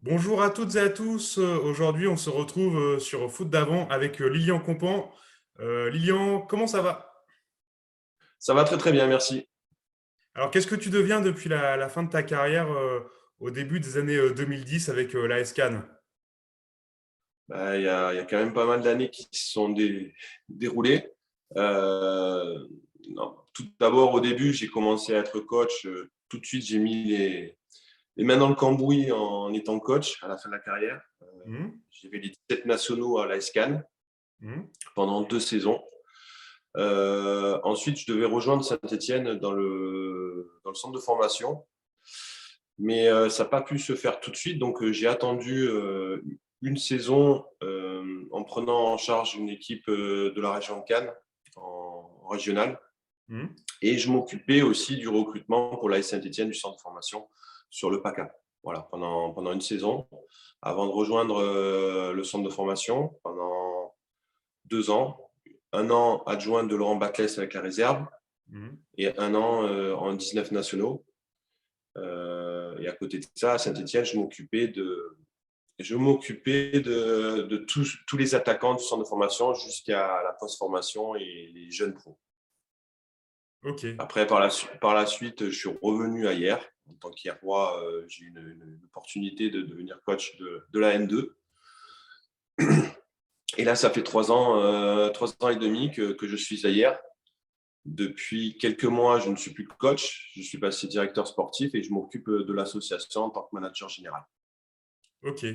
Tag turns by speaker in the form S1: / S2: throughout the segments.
S1: Bonjour à toutes et à tous. Aujourd'hui, on se retrouve sur Foot d'avant avec Lilian Compan. Lilian, comment ça va?
S2: Ça va très très bien, merci.
S1: Alors, qu'est-ce que tu deviens depuis la fin de ta carrière au début des années 2010 avec l'AS Cannes?
S2: Il y a quand même pas mal d'années qui se sont déroulées. Euh, non, tout d'abord, au début, j'ai commencé à être coach. Tout de suite, j'ai mis les mains dans le cambouis en étant coach à la fin de la carrière.
S1: Mhm,
S2: J'ai fait les 17 nationaux à la SCAN
S1: mhm,
S2: pendant 2 saisons. Ensuite, je devais rejoindre Saint-Étienne dans le centre de formation. Mais ça n'a pas pu se faire tout de suite. Donc, j'ai attendu une saison en prenant en charge une équipe de la région de Cannes, en régional.
S1: mhm.
S2: Et je m'occupais aussi du recrutement pour l'AS Saint-Étienne du centre de formation sur le PACA. Voilà, pendant une saison, avant de rejoindre le centre de formation pendant 2 ans. Un an adjoint de Laurent Batles avec la réserve
S1: Mhm.
S2: et un an en 19 nationaux. Et à côté de ça, à Saint-Étienne, je m'occupais de tous les attaquants du centre de formation jusqu'à la post-formation et les jeunes pros.
S1: Ok.
S2: Après, par la suite, je suis revenu à Hyères. En tant qu'Hierrois, j'ai eu une opportunité de devenir coach de la N2. Et là, ça fait 3 ans et demi que je suis à Hyères. Depuis quelques mois, je ne suis plus coach. Je suis passé directeur sportif et je m'occupe de l'association en tant que manager général.
S1: Ok.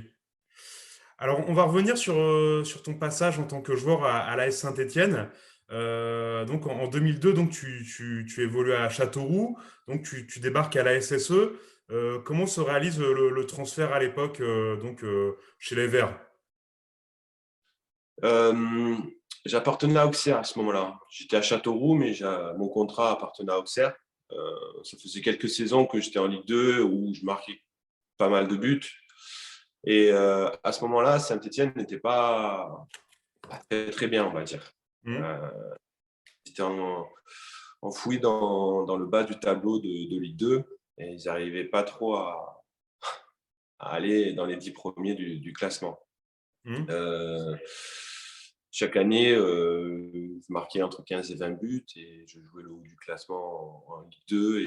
S1: Alors, on va revenir sur ton passage en tant que joueur à l'AS Saint-Étienne. Donc, en 2002, donc, tu évolues à Châteauroux, donc tu débarques à la SSE. Comment se réalise le transfert à l'époque chez les Verts?
S2: Euh, J'appartenais à Auxerre à ce moment-là. J'étais à Châteauroux, mais mon contrat appartenait à Auxerre. Ça faisait quelques saisons que j'étais en Ligue 2 où je marquais pas mal de buts. Et à ce moment-là, Saint-Étienne n'était pas très, très bien, on va dire.
S1: Hmm.
S2: Euh, J'étais enfoui dans le bas du tableau de Ligue 2 et ils n'arrivaient pas trop à aller dans les 10 premiers du classement.
S1: Hmm.
S2: Euh, Chaque année, je marquais entre 15 et 20 buts et je jouais le haut du classement en Ligue 2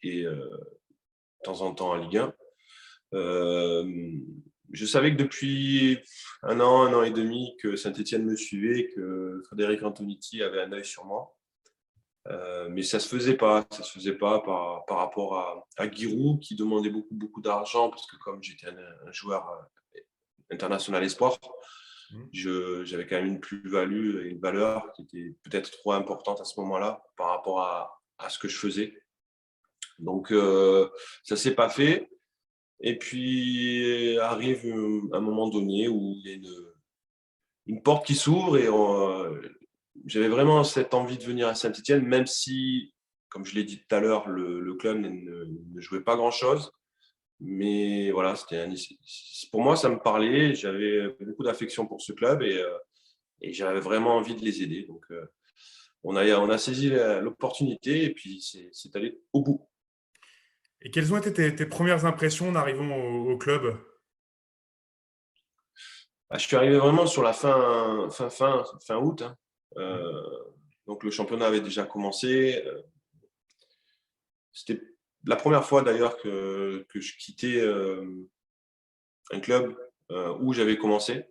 S2: et de temps en temps en Ligue 1. Euh, je savais que depuis un an et demi, que Saint-Etienne me suivait, que Frédéric Antonetti avait un œil sur moi. Mais ça se faisait pas par rapport à Giroud qui demandait beaucoup, beaucoup d'argent parce que comme j'étais un joueur international espoir,
S1: Hmm.
S2: j'avais quand même une plus-value et une valeur qui était peut-être trop importante à ce moment-là par rapport à ce que je faisais. Donc, ça s'est pas fait. Et puis, arrive un moment donné où il y a une porte qui s'ouvre et j'avais vraiment cette envie de venir à Saint-Etienne, même si, comme je l'ai dit tout à l'heure, le club ne jouait pas grand-chose. Mais voilà, pour moi, ça me parlait. J'avais beaucoup d'affection pour ce club et j'avais vraiment envie de les aider. Donc, on a saisi l'opportunité et puis c'est allé au bout.
S1: Et quelles ont été tes premières impressions en arrivant au club?
S2: Je suis arrivé vraiment sur la fin août, hein.
S1: Hmm.
S2: Euh, donc, le championnat avait déjà commencé. C'était la première fois d'ailleurs que je quittais un club où j'avais commencé.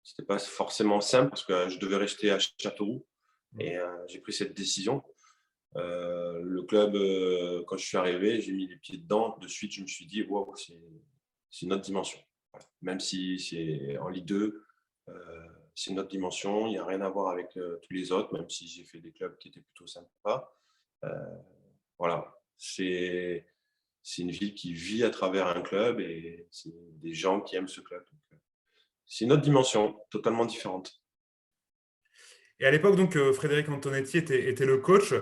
S2: C'était pas forcément simple parce que je devais rester à Châteauroux
S1: Hmm.
S2: et j'ai pris cette décision. Le club, quand je suis arrivé, j'ai mis les pieds dedans. De suite, je me suis dit, waouh, c'est une autre dimension. Voilà. Même si c'est en Ligue 2, c'est une autre dimension. Il n'y a rien à voir avec tous les autres, même si j'ai fait des clubs qui étaient plutôt sympas. Euh, voilà, c'est une ville qui vit à travers un club et c'est des gens qui aiment ce club. Donc, c'est une autre dimension, totalement différente.
S1: Et à l'époque, donc, Frédéric Antonetti était le coach.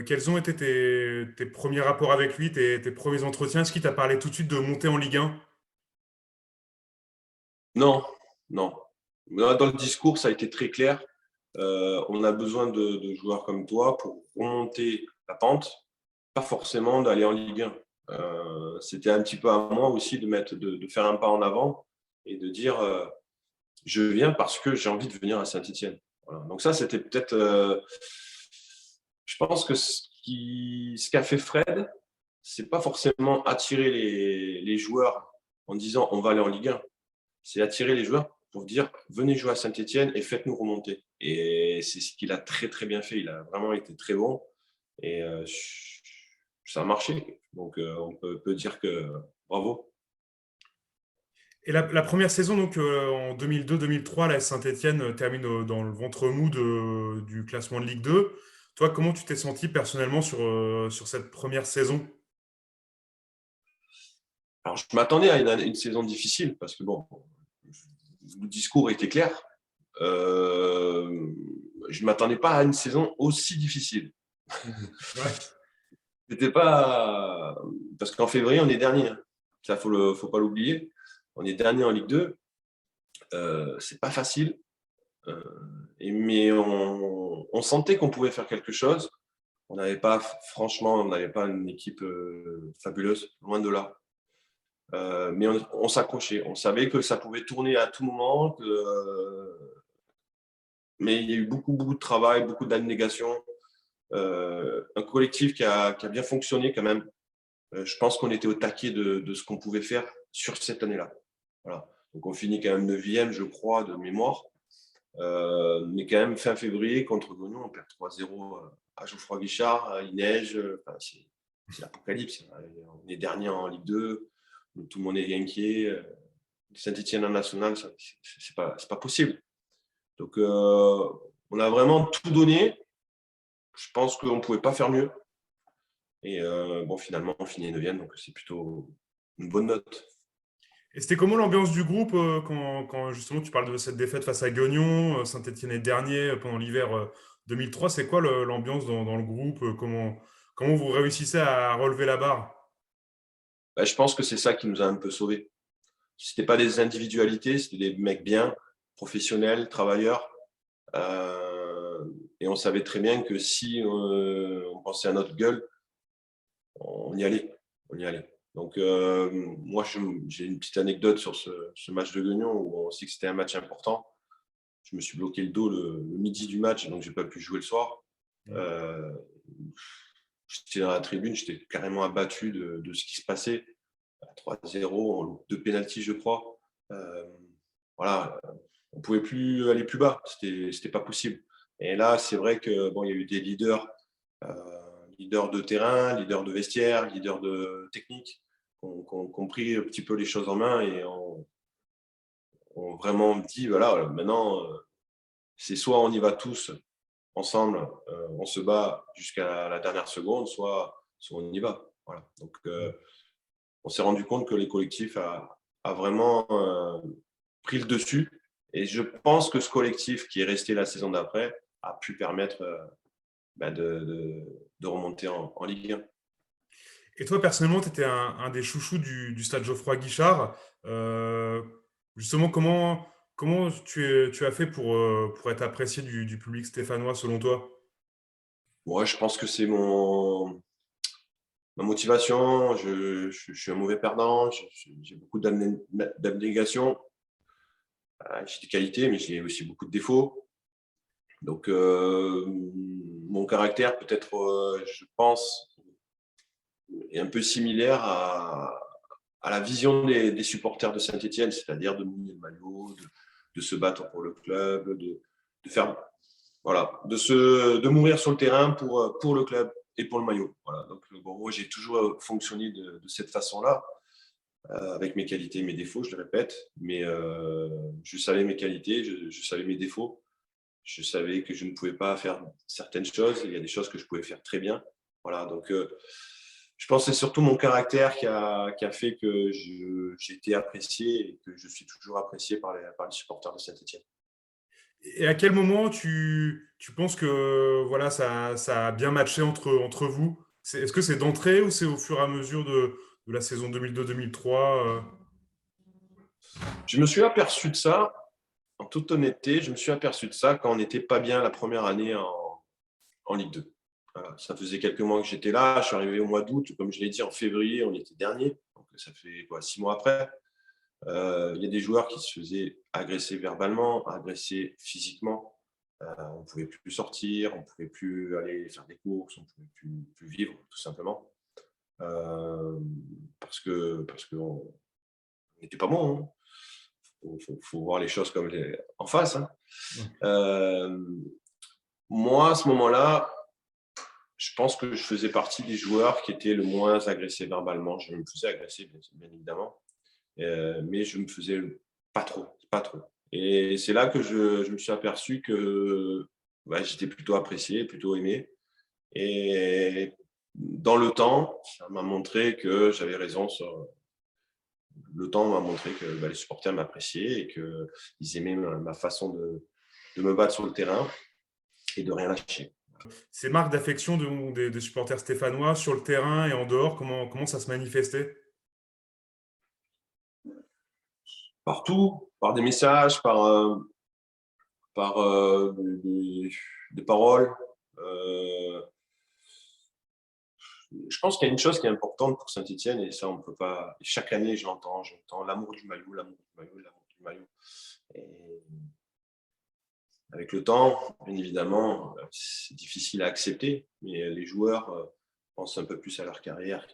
S1: Quels ont été tes premiers rapports avec lui, tes premiers entretiens? Est-ce qu'il t'a parlé tout de suite de monter en Ligue 1?
S2: Non, non. Dans le discours, ça a été très clair. On a besoin de joueurs comme toi pour remonter la pente, pas forcément d'aller en Ligue 1. C'était un petit peu à moi aussi de faire un pas en avant et de dire je viens parce que j'ai envie de venir à Saint-Étienne. Voilà. Donc ça, c'était peut-être, je pense que ce qu'a fait Fred, c'est pas forcément attirer les joueurs en disant on va aller en Ligue 1. C'est attirer les joueurs pour dire venez jouer à Saint-Étienne et faites-nous remonter. Et c'est ce qu'il a très très bien fait. Il a vraiment été très bon et ça a marché. Donc on peut dire que bravo.
S1: Et la première saison, donc en 2002-2003, la Saint-Étienne termine dans le ventre mou du classement de Ligue 2. Toi, comment tu t'es senti personnellement sur cette première saison?
S2: Alors je m'attendais à une saison difficile parce que bon, le discours était clair. Je ne m'attendais pas à une saison aussi difficile.
S1: Ouais.
S2: C'était pas parce qu'en février on est dernier. Ça faut pas l'oublier. On est dernier en Ligue 2. C'est pas facile. Euh, mais on sentait qu'on pouvait faire quelque chose. On n'avait pas, franchement, on n'avait pas une équipe fabuleuse, loin de là. Mais on s'accrochait. On savait que ça pouvait tourner à tout moment. Mais il y a eu beaucoup, beaucoup de travail, beaucoup d'abnégation. Un collectif qui a bien fonctionné quand même. Je pense qu'on était au taquet de ce qu'on pouvait faire sur cette année-là. Voilà. Donc on finit quand même 9e, je crois, de mémoire. Mais quand même, fin février, contre Gognon, on perd 3-0 à Geoffroy Guichard, il neige, c'est l'apocalypse. On est dernier en Ligue 2, tout le monde est inquiet. Saint-Etienne en national, c'est pas possible. Donc, on a vraiment tout donné. Je pense qu'on ne pouvait pas faire mieux. Et bon, finalement, on finit 9e, donc c'est plutôt une bonne note.
S1: Et c'était comment l'ambiance du groupe quand justement tu parles de cette défaite face à Guignon, Saint-Étienne est dernier pendant l'hiver 2003, c'est quoi l'ambiance dans le groupe? Comment vous réussissez à relever la barre?
S2: Bah, je pense que c'est ça qui nous a un peu sauvés. Ce n'était pas des individualités, c'était des mecs bien, professionnels, travailleurs. Et on savait très bien que si on pensait à notre gueule, on y allait. On y allait. Donc, moi, j'ai une petite anecdote sur ce match de Guignon où on sait que c'était un match important. Je me suis bloqué le dos le midi du match, donc je n'ai pas pu jouer le soir. Euh, J'étais dans la tribune, j'étais carrément abattu de ce qui se passait. 3-0, on loupe 2 pénaltys, je crois. Voilà, on ne pouvait plus aller plus bas, c'était pas possible. Et là, c'est vrai que bon, il y a eu des leaders, leaders de terrain, leaders de vestiaire, leaders de technique, qui ont pris un petit peu les choses en main et ont vraiment dit voilà, maintenant, c'est soit on y va tous ensemble, on se bat jusqu'à la dernière seconde, soit on y va. Voilà. Donc, on s'est rendu compte que les collectifs a vraiment pris le dessus. Et je pense que ce collectif qui est resté la saison d'après a pu permettre de remonter en Ligue 1.
S1: Et toi, personnellement, tu étais un des chouchous du stade Geoffroy Guichard. Euh, Justement, comment tu as fait pour être apprécié du public stéphanois, selon toi?
S2: Moi, je pense que c'est ma motivation. Je suis un mauvais perdant. J'ai beaucoup d'abnégation. J'ai des qualités, mais j'ai aussi beaucoup de défauts. Donc, mon caractère, peut-être, je pense, est un peu similaire à la vision des supporters de Saint-Étienne, c'est-à-dire de mouiller le maillot, de se battre pour le club, de faire, voilà, de mourir sur le terrain pour le club et pour le maillot. Voilà. Donc, bon, moi, j'ai toujours fonctionné de cette façon-là, avec mes qualités et mes défauts, je le répète, mais je savais mes qualités, je savais mes défauts. Je savais que je ne pouvais pas faire certaines choses. Il y a des choses que je pouvais faire très bien. Voilà, donc je pense que c'est surtout mon caractère qui a fait que j'ai été apprécié et que je suis toujours apprécié par les supporters de Saint-Étienne.
S1: Et à quel moment tu penses que voilà, ça a bien matché entre vous? Est-ce que c'est d'entrée ou c'est au fur et à mesure de la saison 2002-2003
S2: Je me suis aperçu de ça, en toute honnêteté, je me suis aperçu de ça quand on n'était pas bien la première année en Ligue 2. Voilà. Ça faisait quelques mois que j'étais là. Je suis arrivé au mois d'août. Comme je l'ai dit, en février, on était dernier. Donc, ça fait 6 mois après. Il y a des joueurs qui se faisaient agresser verbalement, agresser physiquement. On ne pouvait plus sortir, on ne pouvait plus aller faire des courses, on ne pouvait plus vivre, tout simplement. Parce qu'on n'était pas bon. Hein. Faut voir les choses comme en face. Hein. Moi, à ce moment-là, je pense que je faisais partie des joueurs qui étaient le moins agressés verbalement. Je me faisais agresser, bien évidemment, mais je me faisais pas trop. Et c'est là que je me suis aperçu que j'étais plutôt apprécié, plutôt aimé. Et dans le temps, ça m'a montré que j'avais raison. Le temps m'a montré que les supporters m'appréciaient et qu'ils aimaient ma façon de me battre sur le terrain et de rien lâcher.
S1: Ces marques d'affection des supporters stéphanois sur le terrain et en dehors, comment ça se manifestait?
S2: Partout, par des messages, par des paroles. Je pense qu'il y a une chose qui est importante pour Saint-Etienne, et ça, on ne peut pas. Chaque année, j'entends l'amour du maillot, l'amour du maillot, l'amour du maillot. Et avec le temps, bien évidemment, c'est difficile à accepter, mais les joueurs pensent un peu plus à leur carrière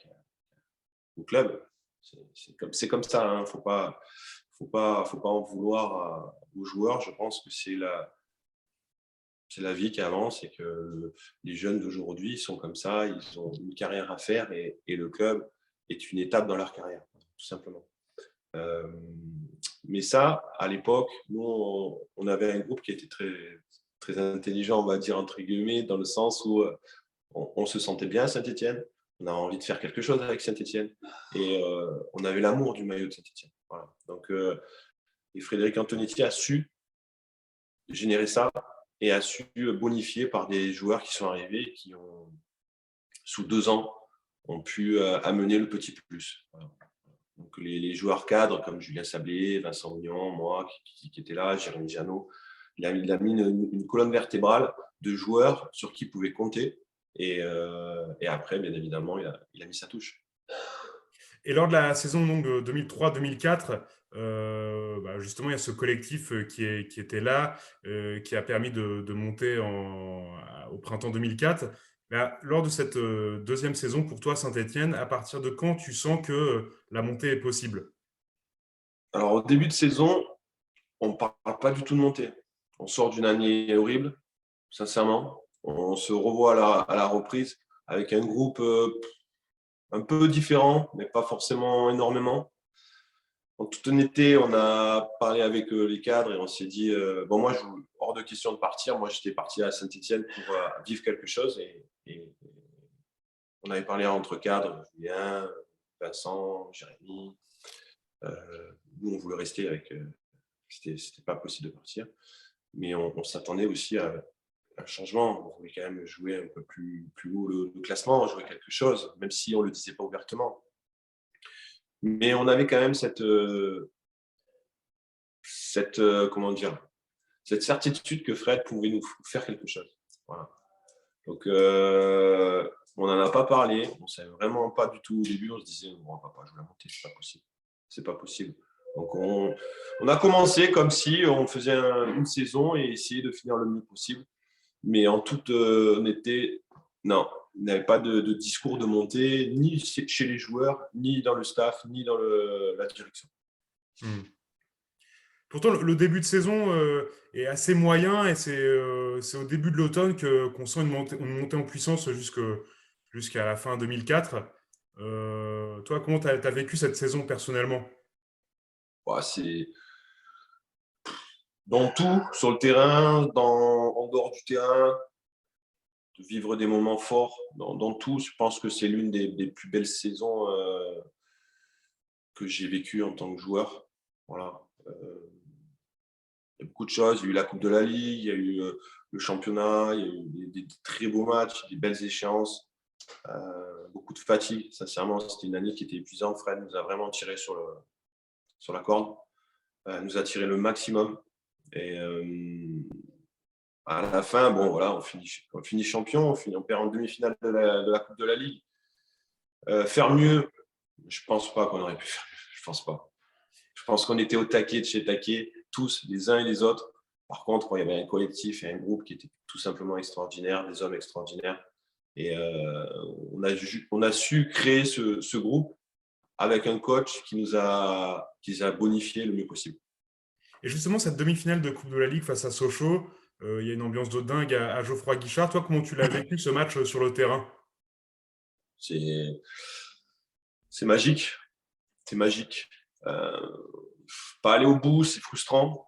S2: qu'au club. C'est comme ça, hein. Faut pas en vouloir aux joueurs. Je pense que c'est la vie qui avance et que les jeunes d'aujourd'hui sont comme ça, ils ont une carrière à faire et le club est une étape dans leur carrière, tout simplement. Mais ça, à l'époque, nous, on avait un groupe qui était très, très intelligent, on va dire, entre guillemets, dans le sens où on se sentait bien à Saint-Etienne, on avait envie de faire quelque chose avec Saint-Etienne et on avait l'amour du maillot de Saint-Etienne. Voilà. Donc, et Frédéric Antonetti a su générer ça et a su bonifier par des joueurs qui sont arrivés et qui ont, sous 2 ans, ont pu amener le petit plus. Voilà. Donc les joueurs cadres comme Julien Sablé, Vincent Ognon, moi qui était là, Jérémy Janot, il a mis une colonne vertébrale de joueurs sur qui il pouvait compter. Et après, bien évidemment, il a mis sa touche.
S1: Et lors de la saison donc, 2003-2004, justement, il y a ce collectif qui était là, qui a permis de monter au printemps 2004. Lors de cette deuxième saison pour toi, Saint-Etienne, à partir de quand tu sens que la montée est possible?
S2: Alors, au début de saison, on ne parle pas du tout de montée. On sort d'une année horrible, sincèrement. On se revoit à la reprise avec un groupe un peu différent, mais pas forcément énormément. En toute honnêteté, on a parlé avec les cadres et on s'est dit moi, hors de question de partir. Moi, j'étais parti à Saint-Etienne pour vivre quelque chose. Et on avait parlé entre cadres, Julien, Vincent, Jérémy. Nous, on voulait rester avec. C'était pas possible de partir. Mais on s'attendait aussi à un changement. On voulait quand même jouer un peu plus haut le classement, jouer quelque chose, même si on ne le disait pas ouvertement. Mais on avait quand même cette comment dire, cette certitude que Fred pouvait nous faire quelque chose. Voilà. Donc, on n'en a pas parlé. On ne savait vraiment pas du tout au début. On se disait, on ne va pas jouer la montée, c'est pas possible. C'est pas possible. Donc, on a commencé comme si on faisait une saison et essayait de finir le mieux possible. Mais en toute honnêteté, non, il n'y avait pas de discours de montée, ni chez les joueurs, ni dans le staff, ni dans la direction.
S1: Pourtant, le début de saison est assez moyen et c'est au début de l'automne qu'on sent une montée en puissance jusqu'à la fin 2004. Toi, comment tu as vécu cette saison personnellement?
S2: C'est dans tout, sur le terrain, en dehors du terrain, de vivre des moments forts. Dans tout, je pense que c'est l'une des plus belles saisons que j'ai vécues en tant que joueur. Voilà. Il y a beaucoup de choses. Il y a eu la Coupe de la Ligue, il y a eu le championnat, il y a eu des très beaux matchs, des belles échéances, beaucoup de fatigue. Sincèrement, c'était une année qui était épuisante. Fred nous a vraiment tiré sur la corde, nous a tiré le maximum. Et À la fin, bon, voilà, on finit champion, on perd en demi-finale de la Coupe de la Ligue. Faire mieux, je ne pense pas qu'on aurait pu faire mieux. Je ne pense pas. Je pense qu'on était au taquet de chez taquet, tous, les uns et les autres. Par contre, il y avait un collectif et un groupe qui était tout simplement extraordinaire, des hommes extraordinaires. Et on a su créer ce groupe avec un coach qui nous a bonifié le mieux possible.
S1: Et justement, cette demi-finale de Coupe de la Ligue face à Sochaux, il y a une ambiance de dingue à Geoffroy Guichard. Toi, comment tu l'as vécu ce match sur le terrain?
S2: C'est magique. C'est magique. Pas aller au bout, c'est frustrant.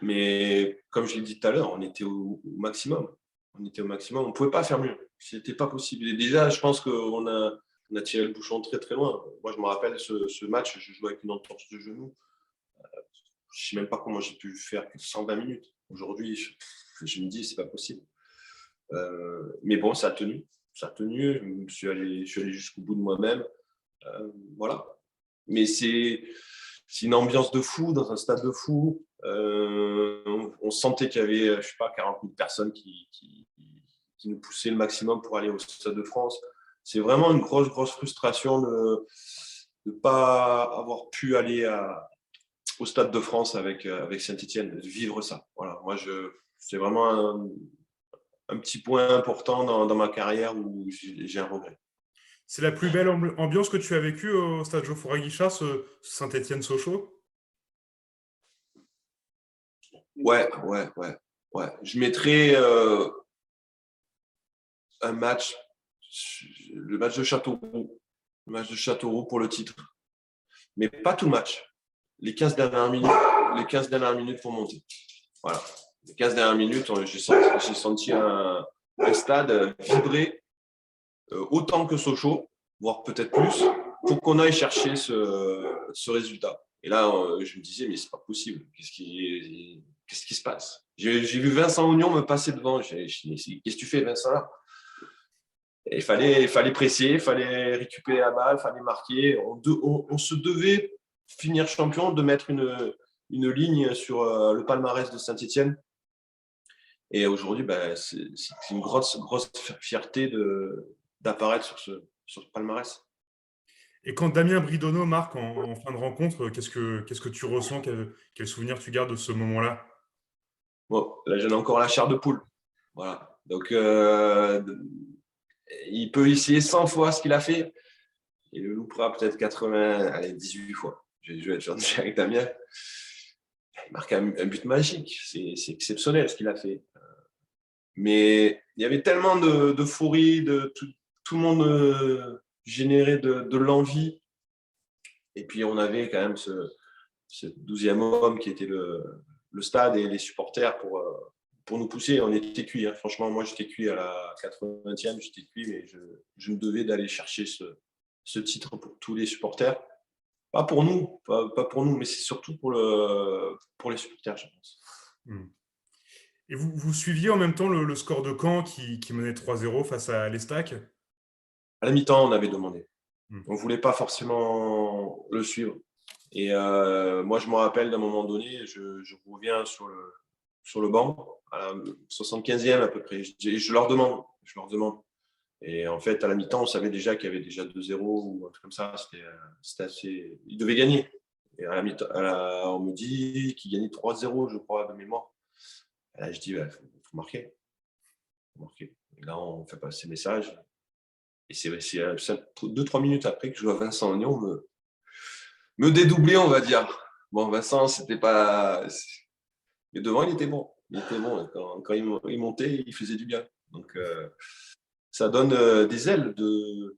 S2: Mais comme je l'ai dit tout à l'heure, on était au maximum. On était au maximum. On ne pouvait pas faire mieux. C'était pas possible. Et déjà, je pense qu'on a tiré le bouchon très très loin. Moi, je me rappelle ce match, je jouais avec une entorse de genou. Je ne sais même pas comment j'ai pu faire 120 minutes. Aujourd'hui, je me dis, c'est pas possible. Mais bon, ça a tenu. Ça a tenu. Je suis allé jusqu'au bout de moi-même. Voilà. Mais c'est une ambiance de fou dans un stade de fou. On sentait qu'il y avait, je sais pas, 40 000 personnes qui nous poussaient le maximum pour aller au Stade de France. C'est vraiment une grosse frustration de ne pas avoir pu aller au Stade de France avec Saint-Etienne, de vivre ça. Voilà. Moi, c'est vraiment un petit point important dans ma carrière où j'ai un regret.
S1: C'est la plus belle ambiance que tu as vécue au stade Geoffroy Guichard, ce Saint-Étienne-Sochaux?
S2: Ouais. Je mettrais un match, le match de Châteauroux. Le match de Châteauroux pour le titre. Mais pas tout le match. Les 15 dernières minutes pour monter. Voilà. Les 15 dernières minutes, j'ai senti un stade vibrer autant que Sochaux, voire peut-être plus, pour qu'on aille chercher ce résultat. Et là, je me disais, mais c'est pas possible. Qu'est-ce qui se passe? J'ai vu Vincent Oignon me passer devant. Qu'est-ce que tu fais, Vincent, là? Et il fallait presser, il fallait récupérer la balle, il fallait marquer. On se devait finir champion, de mettre une ligne sur le palmarès de Saint-Etienne. Et aujourd'hui, c'est une grosse fierté d'apparaître sur ce palmarès.
S1: Et quand Damien Bridonneau marque en fin de rencontre, qu'est-ce que tu ressens? Quel souvenir tu gardes de ce moment-là?
S2: Bon, là, j'en ai encore la chair de poule. Voilà. Donc, il peut essayer 100 fois ce qu'il a fait. Il le loupera peut-être 18 fois. Je vais être gentil avec Damien. Il marque un but magique. C'est exceptionnel ce qu'il a fait. Mais il y avait tellement d'euphorie, tout le monde générait de l'envie. Et puis, on avait quand même ce 12e homme qui était le stade et les supporters pour nous pousser. On était cuits. Hein. Franchement, moi, j'étais cuit à la 80e. J'étais cuit, mais je me devais d'aller chercher ce titre pour tous les supporters. Pas pour nous, pas pour nous, mais c'est surtout pour les supporters, je pense.
S1: Hmm. Et vous suiviez en même temps le score de Caen qui menait 3-0 face à l'Estac?
S2: À la mi-temps, on avait demandé.
S1: Hmm.
S2: On ne voulait pas forcément le suivre. Et moi, je me rappelle d'un moment donné, je reviens sur le banc, à la 75e à peu près. Je leur demande. Et en fait, à la mi-temps, on savait déjà qu'il y avait déjà 2-0 ou un truc comme ça. C'était assez. Ils devaient gagner. Et à la mi-temps, on me dit qu'ils gagnaient 3-0, je crois, de mémoire. Et là, je dis, il faut marquer. Et là, on fait passer le message. Et c'est 2-3 minutes après que je vois Vincent Ognon me dédoubler, on va dire. Bon, Vincent, c'était pas. Mais devant, il était bon. Il était bon. Quand il montait, il faisait du bien. Donc, ça donne des ailes de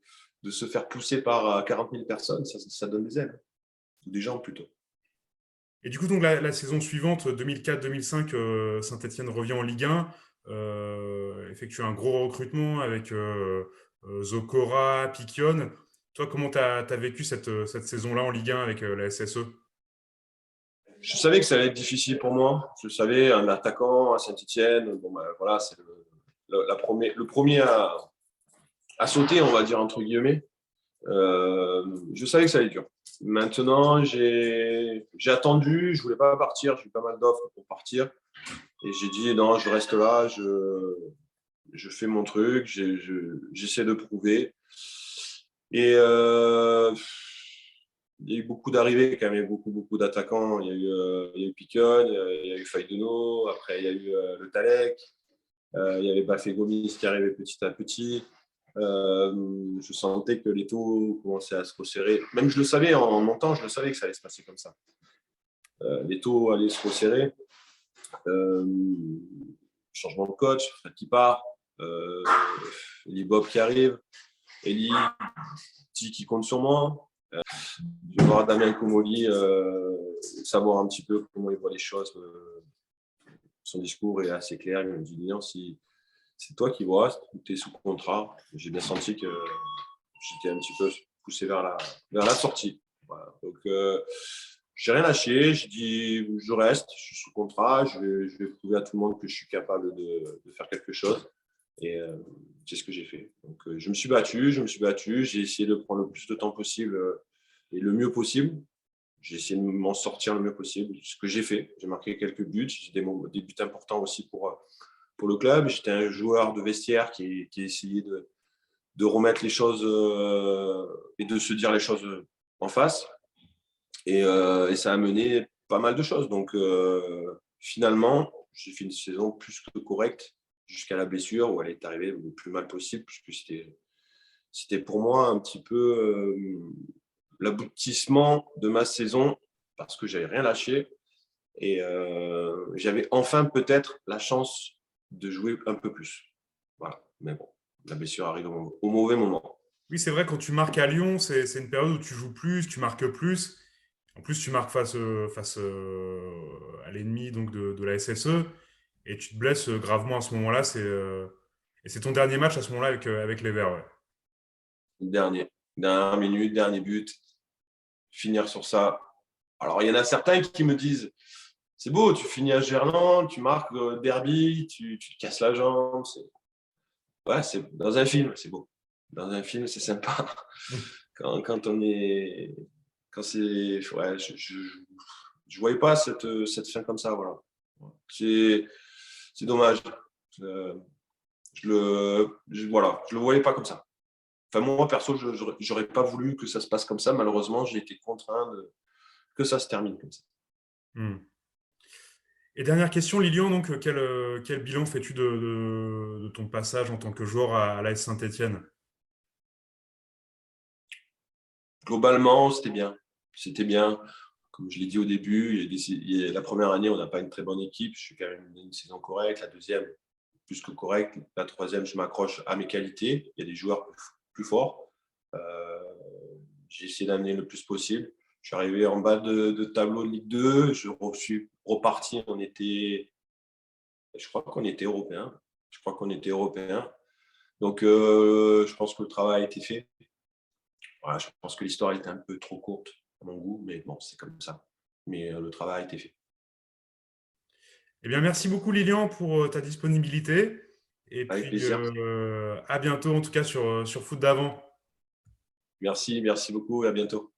S2: se faire pousser par 40 000 personnes. Ça donne des ailes. Des gens plutôt.
S1: Et du coup, donc la saison suivante, 2004-2005, Saint-Etienne revient en Ligue 1, effectue un gros recrutement avec Zokora, Piquion. Toi, comment tu as vécu cette saison-là en Ligue 1 avec la SSE?
S2: Je savais que ça allait être difficile pour moi. Je savais, un attaquant à Saint-Etienne, bon, voilà, c'est le premier à sauter, on va dire, entre guillemets. Je savais que ça allait être dur. Maintenant, j'ai attendu, je voulais pas partir, j'ai eu pas mal d'offres pour partir. Et j'ai dit non, je reste là, je fais mon truc, j'essaie de prouver. Et il y a eu beaucoup d'arrivées quand même, il y a eu beaucoup d'attaquants. Il y a eu Piquon, il y a eu Faiduno, après il y a eu le Talek, il y avait Bafé Gomis qui arrivait petit à petit. Je sentais que les taux commençaient à se resserrer. Même je le savais en montant, je le savais que ça allait se passer comme ça. Les taux allaient se resserrer. Changement de coach, Fred qui part, Eli Bob qui arrive, Eli qui compte sur moi. Je vais voir Damien Comoli savoir un petit peu comment il voit les choses. Son discours est assez clair. Il me dit Lilian, si c'est toi qui vois, tu es sous contrat. J'ai bien senti que j'étais un petit peu poussé vers la sortie. Voilà. Donc, j'ai rien lâché. J'ai dit je reste, je suis sous contrat. Je vais prouver à tout le monde que je suis capable de faire quelque chose. Et c'est ce que j'ai fait. Donc, je me suis battu. J'ai essayé de prendre le plus de temps possible et le mieux possible. J'ai essayé de m'en sortir le mieux possible. Ce que j'ai fait. J'ai marqué quelques buts. J'ai des buts importants aussi pour le club. J'étais un joueur de vestiaire qui essayait de remettre les choses et de se dire les choses en face. Et ça a mené pas mal de choses. Donc, finalement, j'ai fait une saison plus que correcte jusqu'à la blessure où elle est arrivée le plus mal possible, puisque c'était pour moi un petit peu l'aboutissement de ma saison parce que j'avais rien lâché et j'avais enfin peut-être la chance de jouer un peu plus. Voilà. Mais bon, la blessure arrive au mauvais moment.
S1: Oui, c'est vrai, quand tu marques à Lyon, c'est une période où tu joues plus, tu marques plus. En plus, tu marques face à l'ennemi donc de la SSE et tu te blesses gravement à ce moment-là. Et c'est ton dernier match à ce moment-là avec les Verts. Ouais.
S2: Dernière minute, dernier but, finir sur ça. Alors, il y en a certains qui me disent c'est beau, tu finis à Gerland, tu marques derby, tu te casses la jambe. Ouais, c'est dans un film, c'est beau. Dans un film, c'est sympa. Quand on est. Quand c'est. Ouais, je voyais pas cette fin comme ça. Voilà. C'est dommage. Voilà, je le voyais pas comme ça. Enfin, moi, perso, j'aurais pas voulu que ça se passe comme ça. Malheureusement, j'ai été contraint que ça se termine comme ça.
S1: Hmm. Et dernière question, Lilian, donc, quel bilan fais-tu de ton passage en tant que joueur à l'AS Saint-Étienne?
S2: Globalement, c'était bien. C'était bien. Comme je l'ai dit au début, la première année, on n'a pas une très bonne équipe. Je suis quand même une saison correcte. La deuxième, plus que correcte. La troisième, je m'accroche à mes qualités. Il y a des joueurs plus forts. J'ai essayé d'amener le plus possible. Je suis arrivé en bas de tableau de Ligue 2. Je suis reparti. Je crois qu'on était européen. Donc, je pense que le travail a été fait. Voilà, je pense que l'histoire était un peu trop courte à mon goût, mais bon, c'est comme ça. Mais le travail a été fait.
S1: Eh bien, merci beaucoup, Lilian, pour ta disponibilité. Et
S2: Avec
S1: puis,
S2: plaisir.
S1: à bientôt, en tout cas, sur Foot d'avant.
S2: Merci beaucoup et à bientôt.